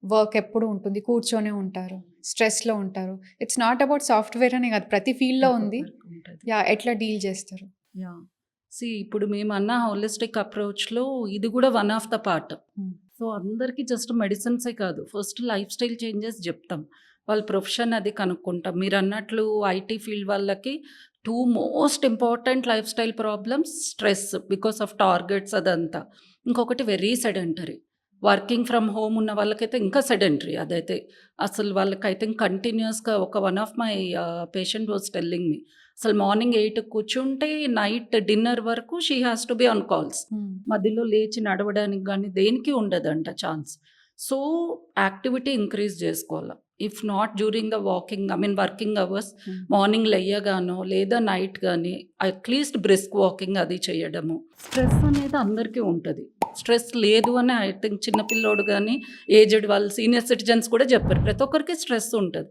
Work ఎప్పుడు ఉంటుంది. కూర్చొనే ఉంటారు. స్ట్రెస్‌లో ఉంటారు. ఇట్స్ నాట్ అబౌట్ సాఫ్ట్‌వేర్ అనే కాదు. ప్రతి ఫీల్డ్‌లో ఉంది. ఉంటది. యాహ్! ఎట్లా డీల్ చేస్తారు? యాహ్! ఇప్పుడు మేమన్న హోలిస్టిక్ అప్రోచ్‌లో ఇది గూడా one of the part. Hmm. So, అందరికి జస్ట్ మెడిసిన్సే కాదు. ఫస్ట్ లైఫ్ స్టైల్ చేంజెస్ జెప్తాం. వాళ్ళ ప్రొఫెషన్ అది కనుక్కుంటాం. మీరన్నట్లు ఐటీ ఫీల్డ్ వాళ్ళకి 2 most important life style problems stress because of targets అదంతా. ఇంకొకటి very sedentary. Working from home ఉన్న వాళ్ళకైతే ఇంకా సెడెంటరీ అదైతే. అసలు వాళ్ళకి ఐ థింక్ కంటిన్యూయస్‌గా one of my patient was telling me. అసలు మార్నింగ్ 8కి కూర్చుంటే నైట్ డిన్నర్ వరకు she has to be on calls. Hmm. మధ్యలో లేచి నడవడానికి గానీ, దేనికి ఉండదంట ఛాన్స్. సో, యాక్టివిటీ ఇంక్రీజ్ జేసుకోవాల. If not during the walking working hours hmm. Morning లెయ్యగానో, లేదా నైట్ గానీ అట్‌లీస్ట్ బ్రిస్క్ వాకింగ్ అది చేయడము. స్ట్రెస్ అనేది అందరికీ ఉంటది. స్ట్రెస్ లేదు అని ఐ థింక్ చిన్న పిల్లోడు గానీ, ఏజ్డ్ వాళ్ళు, సీనియర్ సిటిజన్స్ కూడా జెప్పరు. ప్రతి ఒక్కరికి స్ట్రెస్ ఉంటది.